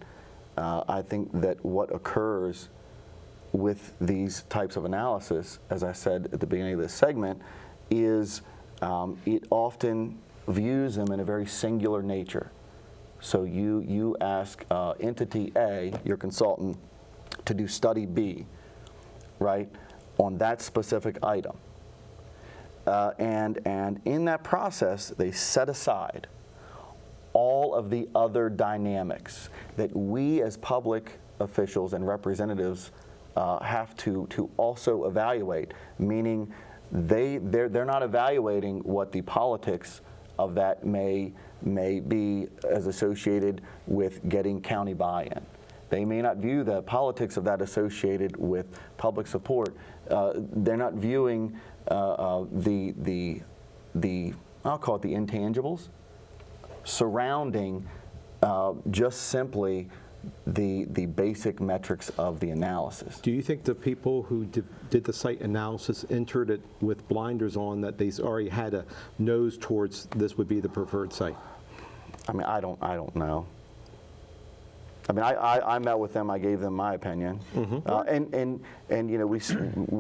I think that what occurs with these types of analysis, as I said at the beginning of this segment, is it often views them in a very singular nature. So you ask entity A, your consultant, to do study B, right, on that specific item. And in that process, they set aside all of the other dynamics that we as public officials and representatives have to also evaluate, meaning they're not evaluating what the politics of that may be as associated with getting county buy-in. They may not view the politics of that associated with public support. They're not viewing the I'll call it the intangibles surrounding just simply the basic metrics of the analysis. Do you think the people who did the site analysis entered it with blinders on, that they already had a nose towards this would be the preferred site? I mean, I don't know. I mean, I met with them. I gave them my opinion, and you know, we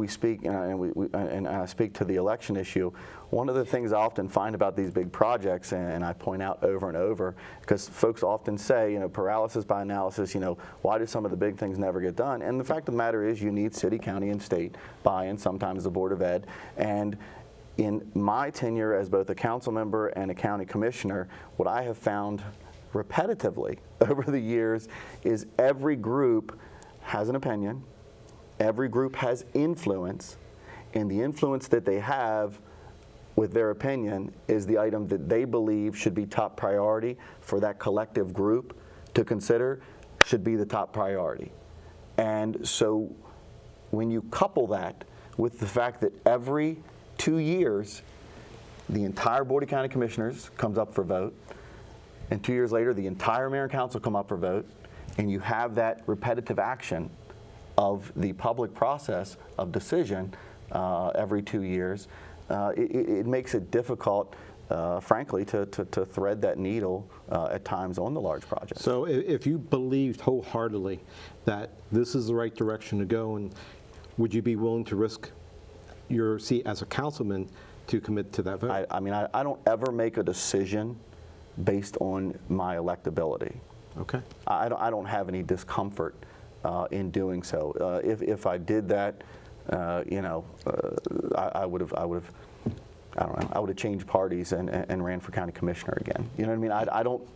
speak, and I speak to the election issue. One of the things I often find about these big projects, and I point out over and over, because folks often say, you know, paralysis by analysis. You know, why do some of the big things never get done? And the fact of the matter is, you need city, county, and state buy-in. Sometimes the Board of Ed. And in my tenure as both a council member and a county commissioner, what I have found repetitively over the years is every group has an opinion, every group has influence, and the influence that they have with their opinion is the item that they believe should be top priority for that collective group to consider, should be the top priority. And so when you couple that with the fact that every 2 years the entire Board of County Commissioners comes up for vote, and 2 years later, the entire mayor and council come up for vote, and you have that repetitive action of the public process of decision every 2 years. It makes it difficult, frankly, to thread that needle at times on the large projects. So if you believed wholeheartedly that this is the right direction to go, and would you be willing to risk your seat as a councilman to commit to that vote? I mean, I don't ever make a decision based on my electability. Okay. I don't have any discomfort in doing so. If I did that, you know, I would have. I don't know. I would have changed parties and ran for county commissioner again. You know what I mean?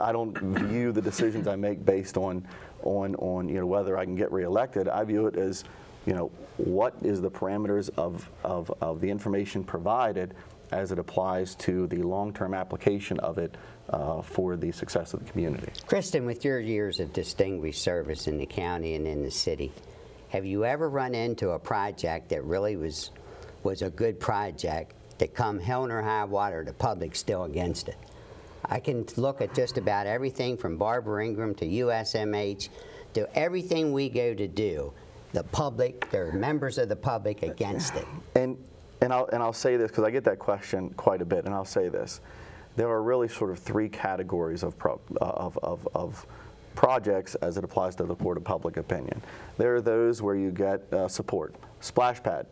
I don't view the decisions I make based on you know, whether I can get reelected. I view it as, you know, what is the parameters of the information provided as it applies to the long-term application of it for the success of the community. Kristen, with your years of distinguished service in the county and in the city, have you ever run into a project that really was a good project that come hell nor high water, the public's still against it? I can look at just about everything from Barbara Ingram to USMH to everything we go to do. The public, there are members of the public against it. And I'll say this, because I get that question quite a bit, and I'll say this. There are really sort of three categories of projects as it applies to the Board of Public Opinion. There are those where you get support. Splash pad.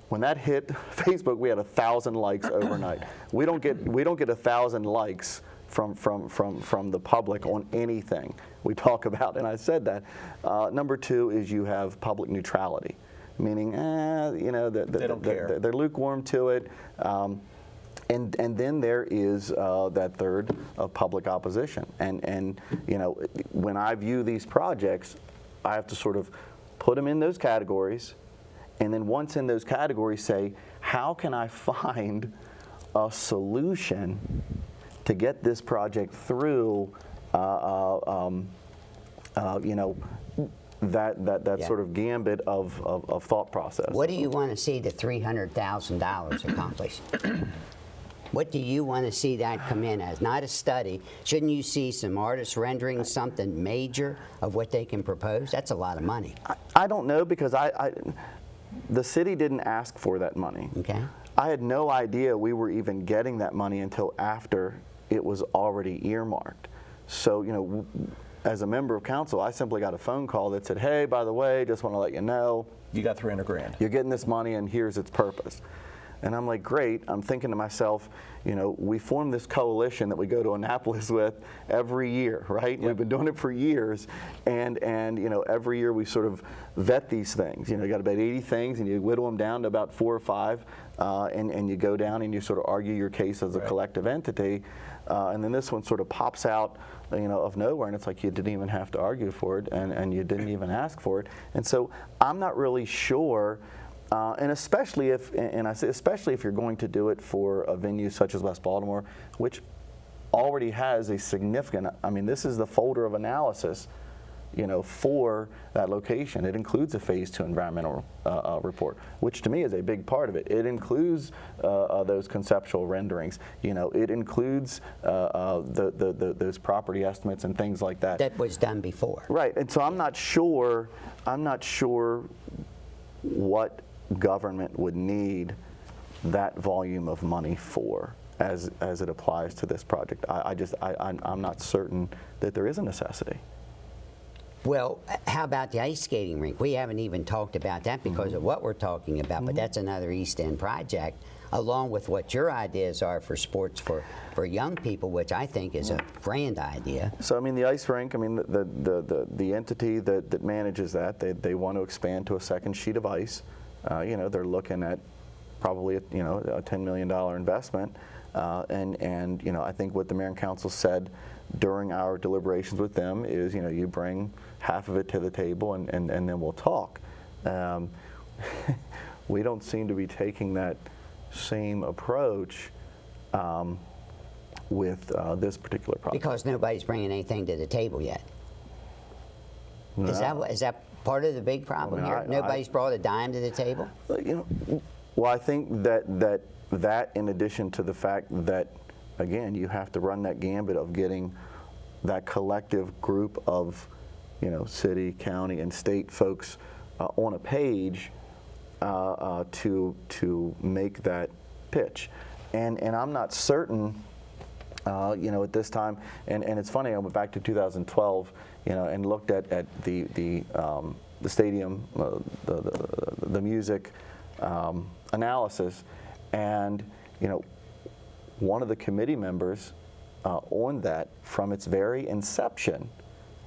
When that hit Facebook, we had 1,000 likes overnight. We don't get 1,000 likes from the public on anything we talk about, and I said that. Number two is you have public neutrality, meaning you know, they don't care. They're lukewarm to it. And then there is that third of public opposition. And you know, when I view these projects, I have to sort of put them in those categories, and then once in those categories say, how can I find a solution to get this project through, you know, that sort of gambit of thought process. What do you want to see the $300,000 accomplish? What do you want to see that come in as? Not a study. Shouldn't you see some artists rendering something major of what they can propose? That's a lot of money. I don't know, because the city didn't ask for that money. Okay. I had no idea we were even getting that money until after it was already earmarked. So, you know, as a member of council, I simply got a phone call that said, hey, by the way, just want to let you know, You got $300,000. you're getting this money and here's its purpose. And I'm like, great. I'm thinking to myself, you know, we formed this coalition that we go to Annapolis with every year, right? Yep. We've been doing it for years. And you know, every year we sort of vet these things. You know, you got about 80 things and you whittle them down to about 4 or 5. And you go down and you sort of argue your case as a collective entity. And then this one sort of pops out, you know, of nowhere, and it's like you didn't even have to argue for it, and you didn't even ask for it. And so I'm not really sure, and especially if, and I say especially if you're going to do it for a venue such as West Baltimore, which already has a significant, I mean, this is the folder of analysis, you know, for that location. It includes a Phase 2 environmental report, which to me is a big part of it. It includes those conceptual renderings. You know, it includes those property estimates and things like that. That was done before. Right, and so I'm not sure what government would need that volume of money for. as it applies to this project. I'm not certain that there is a necessity. Well, how about the ice skating rink? We haven't even talked about that because of what we're talking about, but that's another East End project, along with what your ideas are for sports for young people, which I think is a grand idea. So I mean, the ice rink, I mean, the entity that manages that, they want to expand to a second sheet of ice. You know, they're looking at probably a $10 million investment, and you know, I think what the mayor and council said during our deliberations with them is, you know, you bring half of it to the table and then we'll talk. We don't seem to be taking that same approach with this particular project. Because nobody's bringing anything to the table yet. No. Is that part of the big problem here? Nobody's brought a dime to the table? You know, well, I think that in addition to the fact that, again, you have to run that gambit of getting that collective group of, you know, city, county, and state folks on a page to make that pitch. And I'm not certain, you know, at this time, and it's funny, I went back to 2012, you know, and looked at the stadium, the music analysis, and, you know, one of the committee members on that from its very inception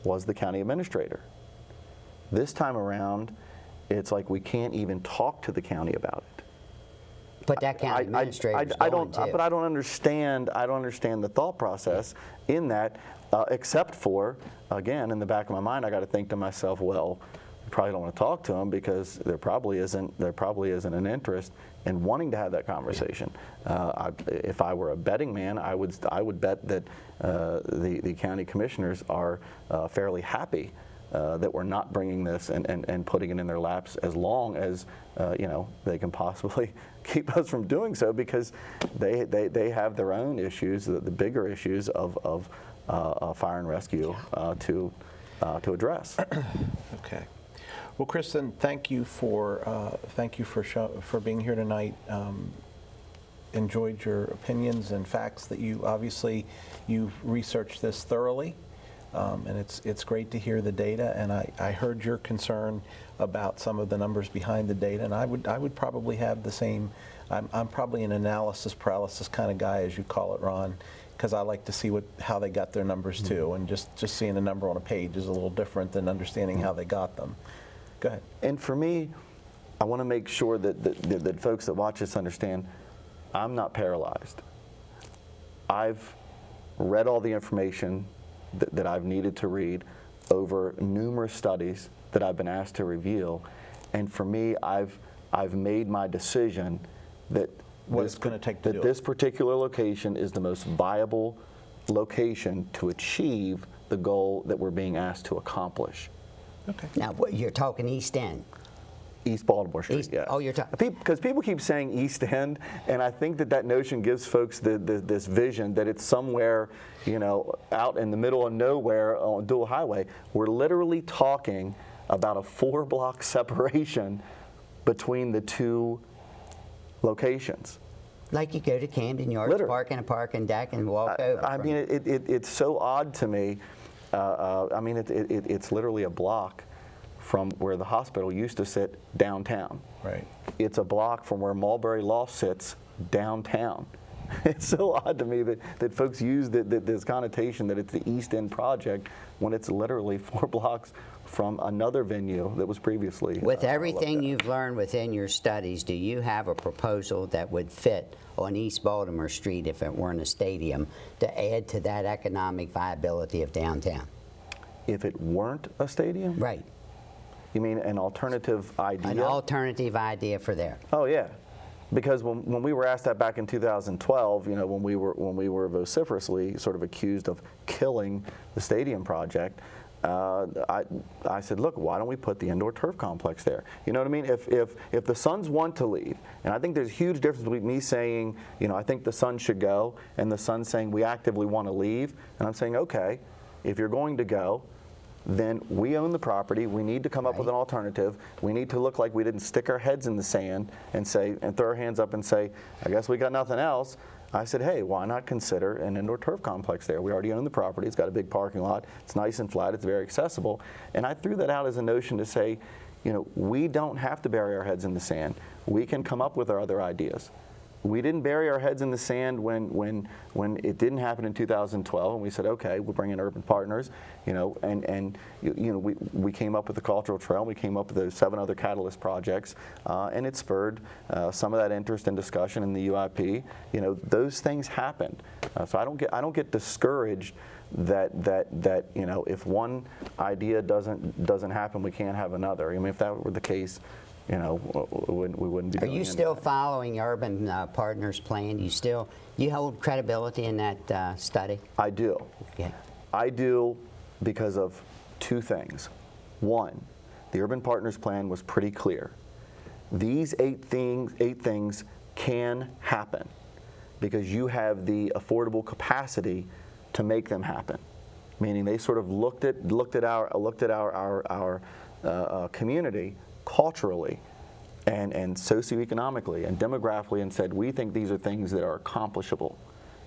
was the county administrator. This time around, it's like we can't even talk to the county about it. But that county administrator is going to. But I don't understand the thought process in that, except for, again, in the back of my mind, I got to think to myself, well, you probably don't want to talk to them because there probably isn't an interest in wanting to have that conversation. If I were a betting man, I would bet that the county commissioners are fairly happy that we're not bringing this and putting it in their laps as long as you know, they can possibly keep us from doing so, because they have their own issues, the bigger issues of fire and rescue to address. Okay. Well, Kristen, thank you for being here tonight. Enjoyed your opinions and facts that you've researched this thoroughly, and it's great to hear the data. And I heard your concern about some of the numbers behind the data, and I would probably have the same. I'm probably an analysis paralysis kind of guy, as you call it, Ron, because I like to see how they got their numbers too, and just seeing a number on a page is a little different than understanding how they got them. Go ahead. And for me, I want to make sure that folks that watch this understand, I'm not paralyzed. I've read all the information that I've needed to read over numerous studies that I've been asked to reveal, and for me, I've made my decision that this particular location is the most viable location to achieve the goal that we're being asked to accomplish. Okay. Now, you're talking East End. East Baltimore Street, yes. Oh, you're talking. Because people keep saying East End, and I think that notion gives folks this vision that it's somewhere, you know, out in the middle of nowhere on dual highway. We're literally talking about a 4-block separation between the two locations. Like you go to Camden Yards, park in a parking deck, and walk over. I mean, it's so odd to me. I mean, it's literally a block from where the hospital used to sit downtown. Right. It's a block from where Mulberry Loft sits downtown. It's so odd to me that folks use this connotation that it's the East End project when it's literally 4 blocks from another venue that was previously. With everything you've learned within your studies, do you have a proposal that would fit on East Baltimore Street if it weren't a stadium to add to that economic viability of downtown? If it weren't a stadium? Right. You mean an alternative idea? An alternative idea for there. Oh yeah, because when we were asked that back in 2012, you know, when we were vociferously sort of accused of killing the stadium project, I said, look, why don't we put the indoor turf complex there? You know what I mean? If the Suns want to leave, and I think there's a huge difference between me saying, you know, I think the Suns should go, and the Suns saying we actively want to leave, and I'm saying, okay, if you're going to go, then we own the property. We need to come up with an alternative. We need to look like we didn't stick our heads in the sand and throw our hands up and say, I guess we got nothing else. I said, hey, why not consider an indoor turf complex there? We already own the property. It's got a big parking lot. It's nice and flat. It's very accessible. And I threw that out as a notion to say, we don't have to bury our heads in the sand. We can come up with our other ideas. We didn't bury our heads in the sand when it didn't happen in 2012, and we said, okay, we'll bring in urban partners, and we came up with the cultural trail. We came up with those 7 other catalyst projects, and it spurred some of that interest and discussion in the UIP. Those things happened, so I don't get discouraged that if one idea doesn't happen, we can't have another. I mean, if that were the case, we wouldn't be Are doing you any still of that. following Urban Partners' plan? You hold credibility in that study? I do. Okay. I do because of 2 things. One, the Urban Partners Plan was pretty clear. These 8 things can happen because you have the affordable capacity to make them happen. Meaning they sort of looked at our community culturally and socioeconomically and demographically and said, we think these are things that are accomplishable.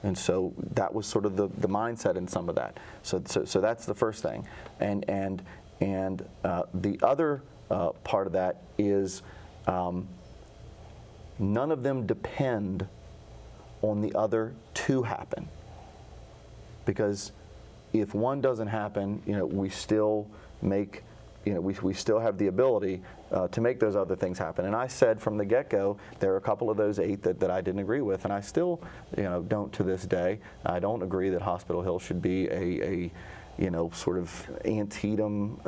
And so that was sort of the mindset in some of that. So that's the first thing. And the other part of that is none of them depend on the other to happen. Because if one doesn't happen, we still make we still have the ability to make those other things happen. And I said from the get-go, there are a couple of those 8 that I didn't agree with, and I still, don't to this day. I don't agree that Hospital Hill should be a sort of Antietam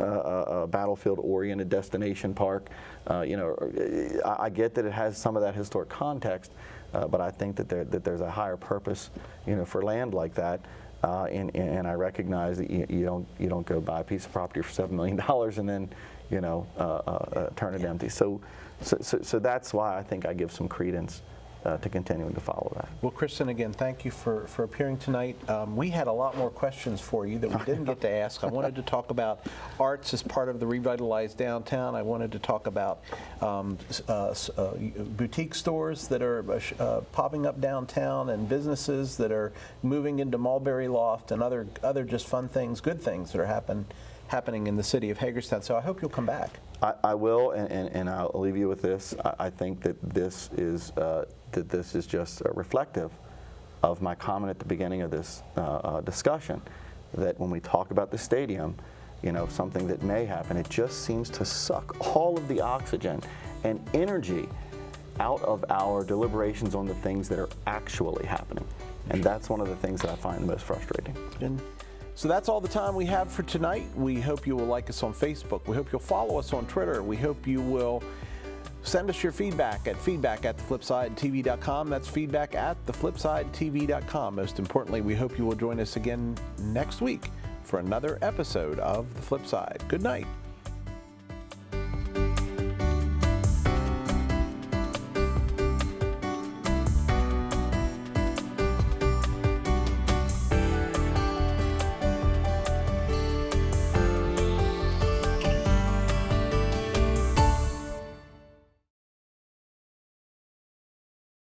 battlefield-oriented destination park. I get that it has some of that historic context, but I think that there's a higher purpose, for land like that. And I recognize that you don't go buy a piece of property for $7 million and then turn it empty. So that's why I think I give some credence to continuing to follow that. Well, Kristen, again, thank you for appearing tonight. We had a lot more questions for you that we didn't get to ask. I wanted to talk about arts as part of the revitalized downtown. I wanted to talk about boutique stores that are popping up downtown and businesses that are moving into Mulberry Loft and other just fun things, good things that are happening in the city of Hagerstown. So I hope you'll come back. I will, and I'll leave you with this. I think that this is just reflective of my comment at the beginning of this discussion, that when we talk about the stadium, something that may happen, it just seems to suck all of the oxygen and energy out of our deliberations on the things that are actually happening. And that's one of the things that I find the most frustrating. So that's all the time we have for tonight. We hope you will like us on Facebook. We hope you'll follow us on Twitter. We hope you will send us your feedback at feedback@theflipsidetv.com. That's feedback@theflipsidetv.com. Most importantly, we hope you will join us again next week for another episode of The Flip Side. Good night.